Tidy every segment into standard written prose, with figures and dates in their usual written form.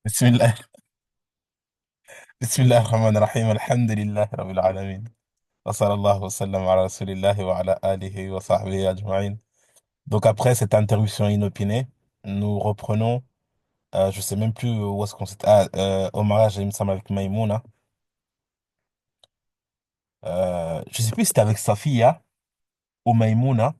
بسم الله بسم الله الرحمن الرحيم الحمد لله رب العالمين وصلى الله وسلم على رسول الله وعلى آله وصحبه أجمعين. Donc après cette interruption inopinée, nous reprenons, je sais même plus où est-ce qu'on s'était, au mariage, il me semble, avec Maïmouna. Je sais plus si c'était avec Safia ou Maïmouna.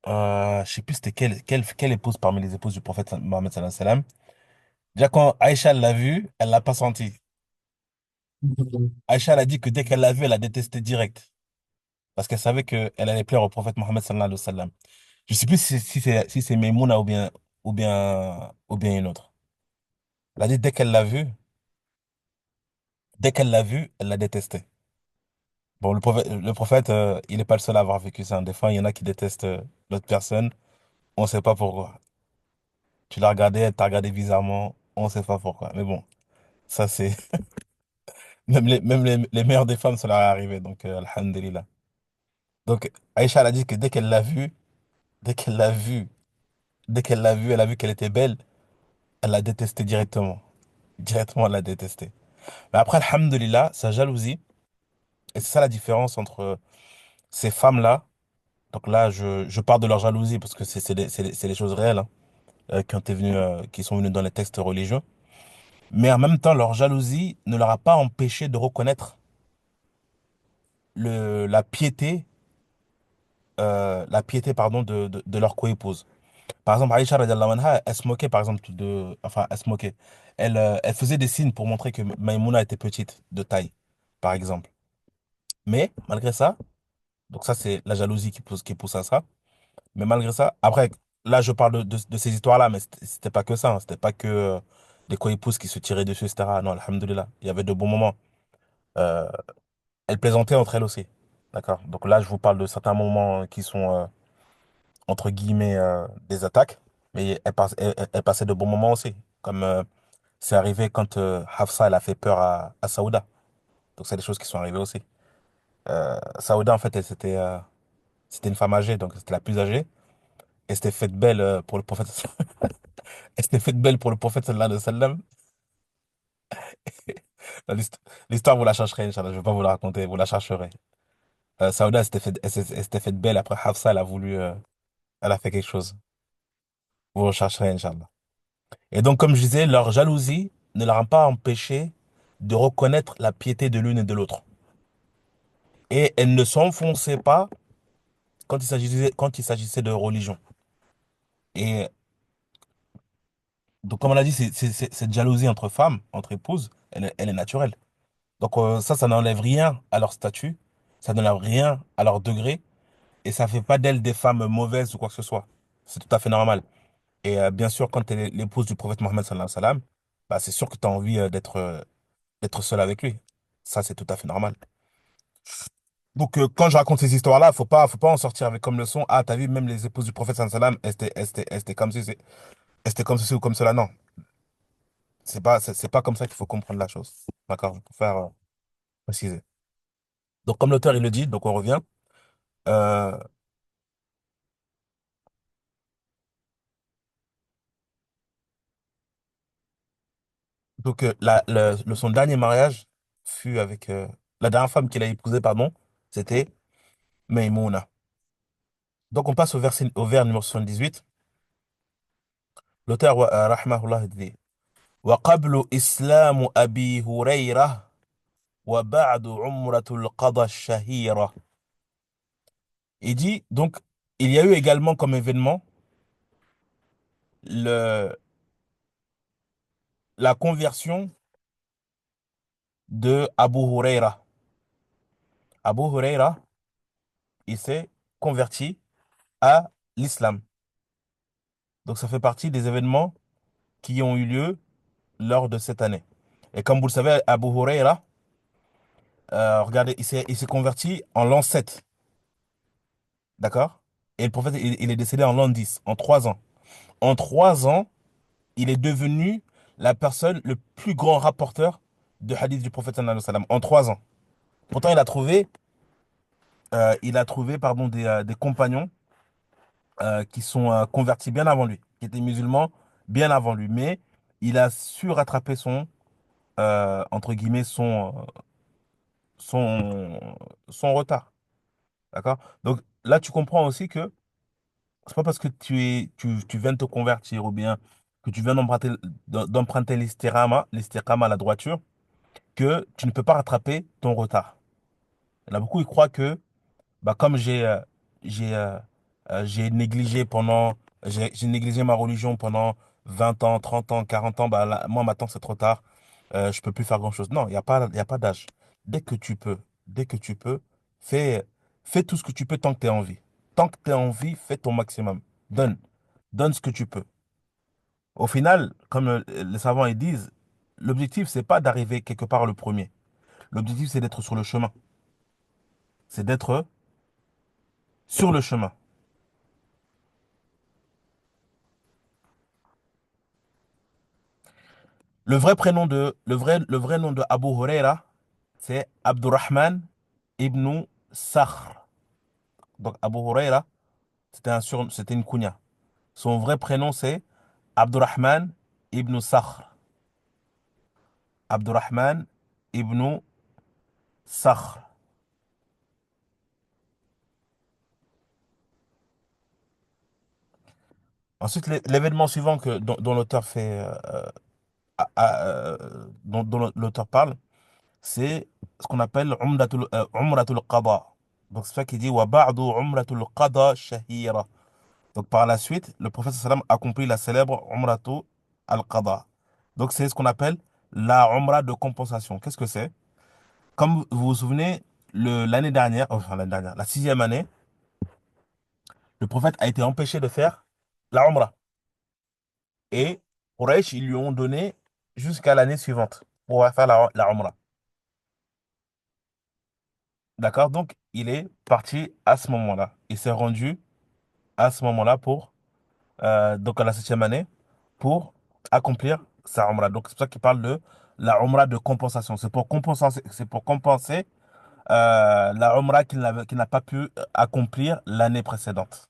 Je sais plus c'était quelle épouse parmi les épouses du prophète Mohammed sallallahu alayhi wa sallam. Déjà quand Aïcha l'a vue, elle l'a pas senti. Aïcha elle a dit que dès qu'elle l'a vue, elle a détesté direct. Parce qu'elle savait qu'elle allait plaire au prophète Mohammed sallallahu alayhi wa sallam. Je sais plus si c'est Maimouna ou bien une autre. Elle a dit dès qu'elle l'a vu, elle l'a détesté. Bon, le prophète, il n'est pas le seul à avoir vécu ça. Des fois, il y en a qui détestent l'autre personne. On ne sait pas pourquoi. Tu l'as regardé, elle t'a regardé bizarrement. On ne sait pas pourquoi. Mais bon, ça c'est même les meilleures des femmes, ça leur est arrivé. Donc, alhamdulillah. Donc, Aïcha, elle a dit que dès qu'elle l'a vue, elle a vu qu'elle était belle, elle l'a détesté directement. Directement, elle l'a détesté. Mais après, alhamdulillah, sa jalousie, et c'est ça la différence entre ces femmes-là. Donc là, je parle de leur jalousie parce que c'est des choses réelles, hein, qui sont venues dans les textes religieux. Mais en même temps, leur jalousie ne leur a pas empêché de reconnaître la piété, pardon, de leur coépouse. Par exemple, Aïcha radiallahu anha, elle se moquait, par exemple, enfin, elle se moquait. Elle faisait des signes pour montrer que Maïmouna était petite de taille, par exemple. Mais, malgré ça, donc ça, c'est la jalousie qui pousse à ça. Mais malgré ça, après, là, je parle de ces histoires-là, mais c'était pas que ça, hein. C'était pas que des co-épouses qui se tiraient dessus, etc. Non, alhamdoulilah, il y avait de bons moments. Euh, Elles plaisantaient entre elles aussi. D'accord? Donc là, je vous parle de certains moments qui sont, entre guillemets, des attaques. Mais elles passaient de bons moments aussi. Comme c'est arrivé quand Hafsa, elle a fait peur à Saouda. Donc c'est des choses qui sont arrivées aussi. Saouda, en fait, c'était une femme âgée, donc c'était la plus âgée. Et c'était faite belle pour le prophète. Elle s'était faite belle pour le prophète sallallahu alayhi wa sallam. L'hist- L'histoire, vous la chercherez, Inch'Allah. Je vais pas vous la raconter, vous la chercherez. Saouda, elle s'était faite belle. Après, Hafsa, elle a voulu, elle a fait quelque chose. Vous rechercherez, Inch'Allah. Et donc, comme je disais, leur jalousie ne leur a pas empêché de reconnaître la piété de l'une et de l'autre. Et elles ne s'enfonçaient pas quand il s'agissait de religion. Et donc, comme on a dit, cette jalousie entre femmes, entre épouses, elle est naturelle. Donc ça n'enlève rien à leur statut, ça n'enlève rien à leur degré, et ça fait pas d'elles des femmes mauvaises ou quoi que ce soit. C'est tout à fait normal. Et bien sûr, quand tu es l'épouse du prophète Mohammed sallallahu alayhi wa sallam, bah, c'est sûr que tu as envie d'être seule avec lui. Ça, c'est tout à fait normal. Donc quand je raconte ces histoires-là, faut pas en sortir avec comme leçon, ah, t'as vu, même les épouses du prophète sallallahu alayhi wa sallam, elles étaient comme ceci, elles étaient comme ceci ou comme cela. Non, c'est pas comme ça qu'il faut comprendre la chose. D'accord? Pour faire préciser. Donc comme l'auteur, il le dit, donc on revient. Euh, Donc, son dernier mariage fut avec. La dernière femme qu'il a épousée, pardon, c'était Maïmouna. Donc, on passe au vers numéro 78. L'auteur, rahmahullah, dit وقبل إسلام أبي هريرة وبعد عمرة القضاء الشهيرة. Il dit, donc, il y a eu également comme événement le, la conversion de Abu Huraira. Abu Huraira, il s'est converti à l'islam. Donc, ça fait partie des événements qui ont eu lieu lors de cette année. Et comme vous le savez, Abu Huraira, regardez, il s'est converti en l'an 7, d'accord? Et le prophète, il est décédé en l'an 10, en 3 ans. En 3 ans, il est devenu la personne, le plus grand rapporteur de hadith du prophète sallallahu alayhi wa sallam, en 3 ans. Pourtant, il a trouvé pardon, des compagnons qui sont convertis bien avant lui, qui étaient musulmans bien avant lui, mais il a su rattraper entre guillemets, son, son retard. D'accord? Donc là, tu comprends aussi que c'est pas parce que tu viens de te convertir ou bien que tu viens d'emprunter l'istiqama, la droiture, que tu ne peux pas rattraper ton retard. Il y en a beaucoup, ils croient que bah, comme j'ai j'ai négligé j'ai négligé ma religion pendant 20 ans, 30 ans, 40 ans, bah, moi maintenant c'est trop tard, je peux plus faire grand-chose. Non, il y a pas d'âge. Dès que tu peux, dès que tu peux, fais, fais tout ce que tu peux tant que tu as envie. Tant que tu as envie, fais ton maximum. Donne, donne ce que tu peux. Au final, comme les savants ils disent, l'objectif c'est pas d'arriver quelque part le premier. L'objectif c'est d'être sur le chemin. C'est d'être sur le chemin. Le vrai nom de Abu Huraira, c'est Abdurrahman ibn Sakhr. Donc Abu Huraira, c'était une kunya. Son vrai prénom, c'est Abdurrahman ibn Sakhr. Abdurrahman ibn Sakhr. Ensuite, l'événement suivant dont l'auteur dont l'auteur parle, c'est ce qu'on appelle Umratul Qada. Donc c'est ça qui dit Wa ba'du Umratul Qada shahira. Donc par la suite, le prophète sallam accomplit la célèbre Umratu al-Qada. Donc c'est ce qu'on appelle la Umrah de compensation. Qu'est-ce que c'est? Comme vous vous souvenez, l'année dernière, enfin l'année dernière, la sixième année, le prophète a été empêché de faire la Umrah. Et Quraysh, ils lui ont donné jusqu'à l'année suivante pour faire la Umrah. D'accord? Donc il est parti à ce moment-là. Il s'est rendu à ce moment-là donc à la septième année, pour accomplir sa Umrah. Donc c'est pour ça qu'il parle de la Umrah de compensation. C'est pour compenser la Umrah qu'il n'a pas pu accomplir l'année précédente.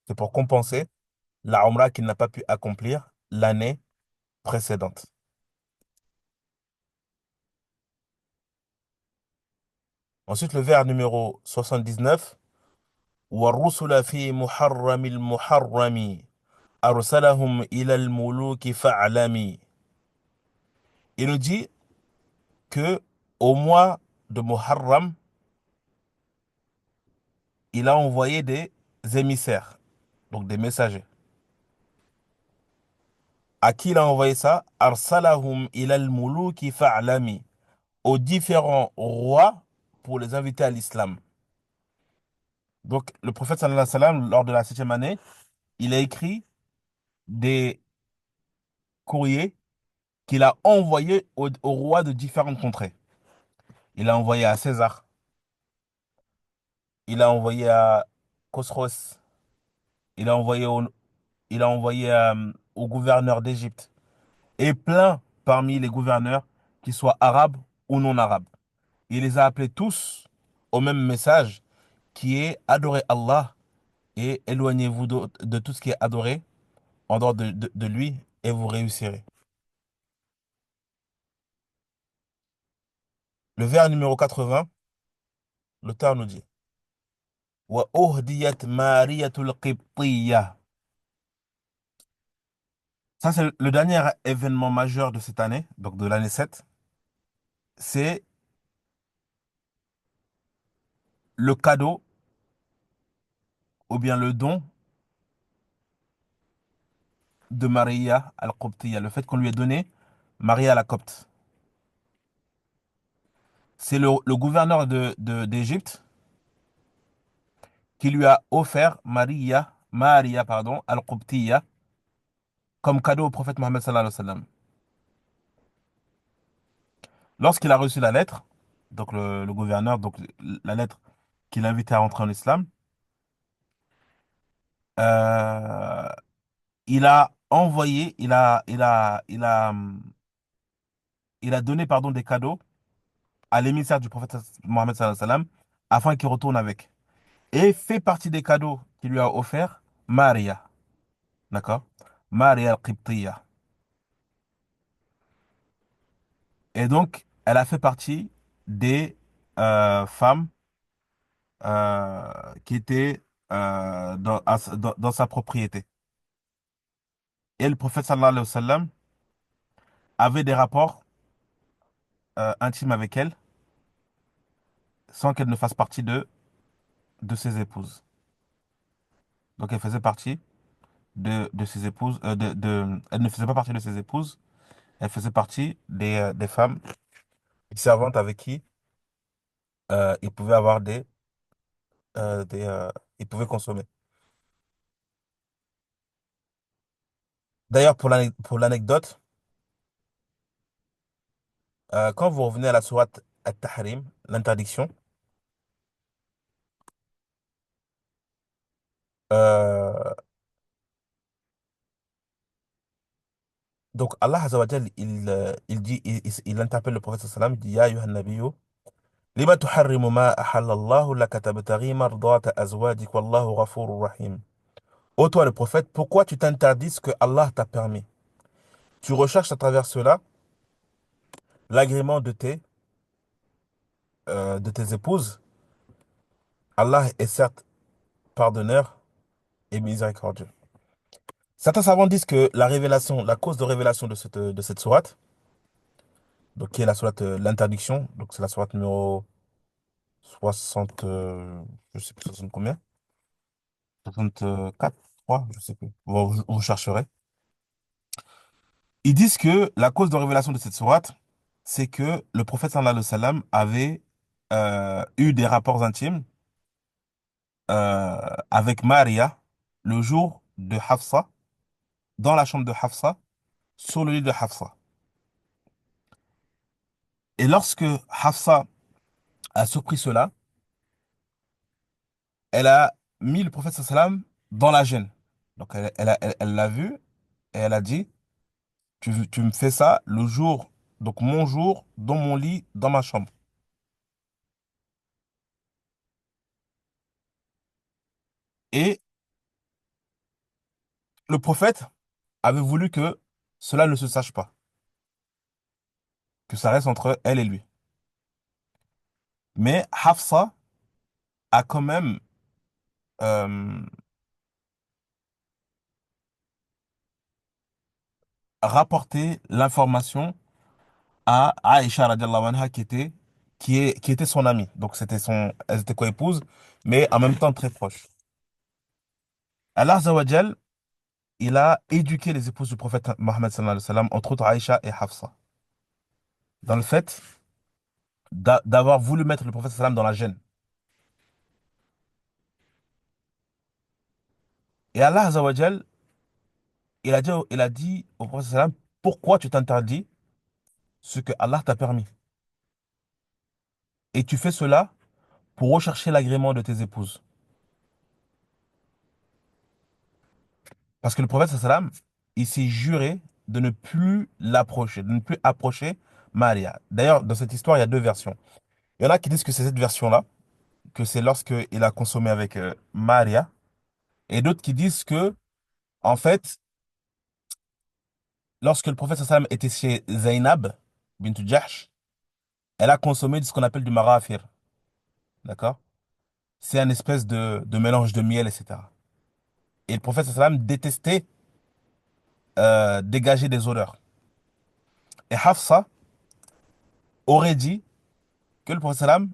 C'est pour compenser la Umrah qu'il n'a pas pu accomplir l'année précédente. Ensuite, le vers numéro 79. وَالرُّسُلَ فِي مُحَرَّمِ الْمُحَرَّمِ أَرْسَلَهُمْ إِلَى الْمُلُوكِ فَاعْلَمِي. Il nous dit que au mois de Muharram, il a envoyé des émissaires, donc des messagers. À qui il a envoyé ça? Arsalahum ilal muluki fa'lami. Aux différents rois pour les inviter à l'islam. Donc, le prophète sallallahu alayhi wa sallam, lors de la septième année, il a écrit des courriers qu'il a envoyés aux rois de différentes contrées. Il a envoyé à César, il a envoyé à Khosroès, il a envoyé au gouverneur d'Égypte, et plein parmi les gouverneurs, qu'ils soient arabes ou non arabes. Il les a appelés tous au même message qui est adorez Allah et éloignez-vous de tout ce qui est adoré en dehors de lui et vous réussirez. Le vers numéro 80, l'auteur nous dit Wa uhdiyat mariyatul qibtiyya. Ça, c'est le dernier événement majeur de cette année, donc de l'année 7. C'est le cadeau ou bien le don de Maria al-Qibtiyya, le fait qu'on lui ait donné Maria la Copte. C'est le gouverneur d'Égypte qui lui a offert Maria, pardon, al-Qibtiyya, comme cadeau au prophète Mohammed sallallahu alayhi wa sallam. Lorsqu'il a reçu la lettre, donc le gouverneur, donc la lettre qui l'invitait à rentrer en islam, euh, il a envoyé, il a donné, pardon, des cadeaux à l'émissaire du prophète Mohammed sallallahu alayhi wa sallam afin qu'il retourne avec. Et fait partie des cadeaux qu'il lui a offert Maria. D'accord? Maria al-Qibtiyya. Et donc, elle a fait partie des femmes qui étaient dans sa propriété. Et le prophète sallallahu alayhi wa sallam avait des rapports intimes avec elle sans qu'elle ne fasse partie de ses épouses. Donc, elle faisait partie de ses épouses, elle ne faisait pas partie de ses épouses, elle faisait partie des femmes servantes avec qui il pouvait avoir il pouvait consommer. D'ailleurs, pour l'anecdote, quand vous revenez à la sourate At-Tahrim, l'interdiction, euh, donc Allah Azza wa Jal, il dit, il interpelle le prophète sallam, il dit, Ya ayyuhan nabiyyu, lima tuharrimu ma ahallallahu laka tabtaghi mardata azwajik wallahu ghafurur rahim. Ô toi le prophète, pourquoi tu t'interdis ce que Allah t'a permis? Tu recherches à travers cela l'agrément de tes épouses. Allah est certes pardonneur et miséricordieux. Certains savants disent que la révélation, la cause de révélation de cette sourate, donc qui est la sourate l'interdiction, donc c'est la sourate numéro 60, je sais plus 60 combien, 64, 3, je sais plus. Vous chercherez. Ils disent que la cause de révélation de cette sourate, c'est que le prophète sallallahu alayhi wa sallam avait eu des rapports intimes avec Maria le jour de Hafsa, dans la chambre de Hafsa, sur le lit de Hafsa. Et lorsque Hafsa a surpris cela, elle a mis le prophète sallallahu alayhi wa sallam dans la gêne. Donc elle l'a vu et elle a dit, tu me fais ça le jour, donc mon jour, dans mon lit, dans ma chambre. Et le prophète avait voulu que cela ne se sache pas, que ça reste entre elle et lui. Mais Hafsa a quand même euh, rapporté l'information à Aïcha radiallahu anha qui était son amie. Donc elles étaient co-épouses, mais en même temps très proches. Allah Azza wa Jal, il a éduqué les épouses du prophète Mohammed sallallahu alayhi wa sallam, entre autres Aïcha et Hafsa, dans le fait d'avoir voulu mettre le prophète sallam dans la gêne. Et Allah Azza wa Jal, il a dit au prophète sallam, pourquoi tu t'interdis ce que Allah t'a permis? Et tu fais cela pour rechercher l'agrément de tes épouses. Parce que le prophète sallam, il s'est juré de ne plus l'approcher, de ne plus approcher Maria. D'ailleurs, dans cette histoire, il y a deux versions. Il y en a qui disent que c'est cette version-là, que c'est lorsqu'il a consommé avec Maria, et d'autres qui disent que, en fait, lorsque le prophète sallam était chez Zainab, bint Jahsh, elle a consommé ce qu'on appelle du marafir. D'accord? C'est un espèce de mélange de miel, etc. Et le prophète sallam détestait dégager des odeurs. Et Hafsa aurait dit que le prophète sallam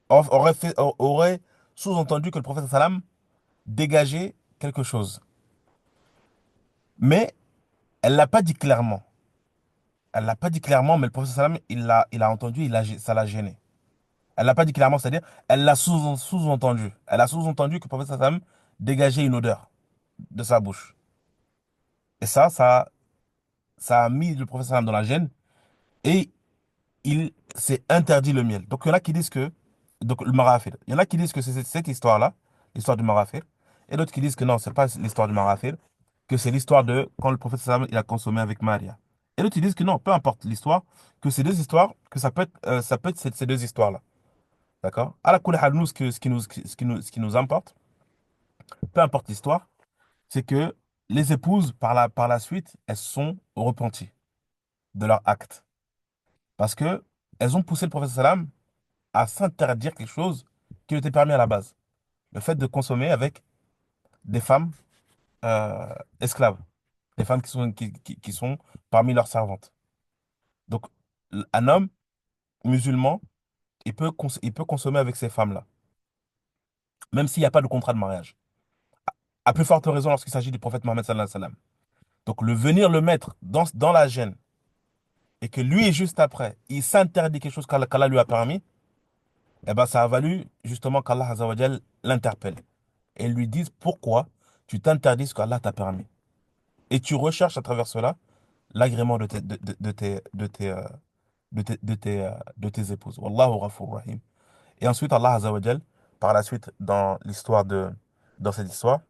aurait sous-entendu que le prophète sallam dégageait quelque chose. Mais elle l'a pas dit clairement. Elle l'a pas dit clairement, mais le prophète sallam, il a entendu, ça l'a gêné. Elle l'a pas dit clairement, c'est-à-dire, elle l'a sous-entendu. Elle a sous-entendu que le prophète sallam dégageait une odeur de sa bouche. Et ça a mis le prophète sallam dans la gêne et il s'est interdit le miel. Donc il y en a qui disent que, donc le marafil, il y en a qui disent que c'est cette histoire-là, l'histoire du marafil, et d'autres qui disent que non, c'est pas l'histoire du marafil, que c'est l'histoire de quand le prophète sallam il a consommé avec Maria. Et d'autres qui disent que non, peu importe l'histoire, que ces deux histoires, que ça peut être ces deux histoires-là. D'accord? À la couleur, nous, ce qui nous importe, peu importe l'histoire, c'est que les épouses, par la suite, elles sont repenties de leur acte. Parce que elles ont poussé le prophète sallam à s'interdire quelque chose qui lui était permis à la base. Le fait de consommer avec des femmes esclaves, des femmes qui sont parmi leurs servantes. Donc, un homme musulman, il peut consommer avec ces femmes-là, même s'il n'y a pas de contrat de mariage. À plus forte raison lorsqu'il s'agit du prophète Mohammed sallallahu alayhi wa sallam. Donc, le venir le mettre dans la gêne et que lui, juste après, il s'interdit quelque chose qu'Allah lui a permis, eh ben, ça a valu justement qu'Allah Azza wa Jal l'interpelle et lui dise pourquoi tu t'interdis ce qu'Allah t'a permis. Et tu recherches à travers cela l'agrément de tes épouses. Wallahu ghafur rahim. Et ensuite, Allah Azza wa Jal, par la suite, dans cette histoire,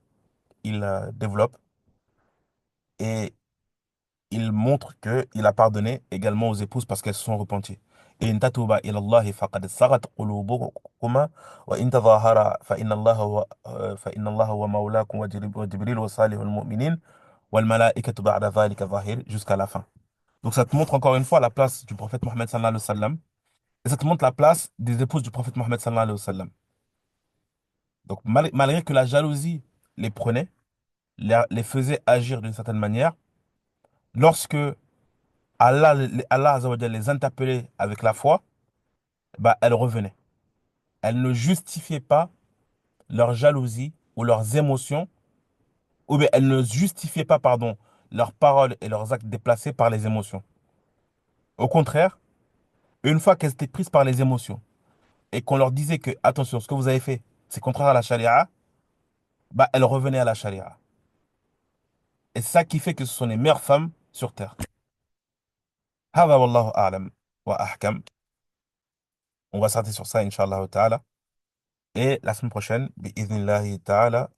il développe et il montre qu'il a pardonné également aux épouses parce qu'elles se sont repenties. إن تتوبا إلى الله فقد صغت قلوبكما وإن تظاهرا فإن الله هو مولاكم وجبريل وصالح المؤمنين والملائكة بعد ذلك ظاهر jusqu'à la fin. Donc ça te montre encore une fois la place du prophète Mohammed sallallahu alayhi wa sallam et ça te montre la place des épouses du prophète Mohammed sallallahu alayhi wa sallam. Donc malgré que la jalousie les prenait, les faisait agir d'une certaine manière, lorsque Allah Azza wa Jalla les interpellait avec la foi, bah, elles revenaient. Elles ne justifiaient pas leur jalousie ou leurs émotions, ou bien elles ne justifiaient pas, pardon, leurs paroles et leurs actes déplacés par les émotions. Au contraire, une fois qu'elles étaient prises par les émotions et qu'on leur disait que, attention, ce que vous avez fait, c'est contraire à la charia, bah, elles revenaient à la charia. Et c'est ça qui fait que ce sont les meilleures femmes sur terre. هذا والله أعلم وأحكم. On va s'arrêter sur ça, Inch'Allah ta'ala. Et la semaine prochaine, bi'idhnillahi ta'ala,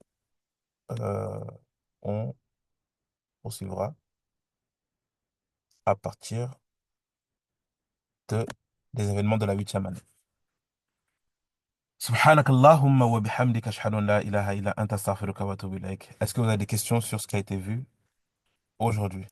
euh, on poursuivra à partir de, des événements de la huitième année. سبحانك اللهم وبحمدك أشهد أن لا إله إلا أنت أستغفرك وأتوب إليك. Est-ce que vous avez des questions sur ce qui a été vu aujourd'hui?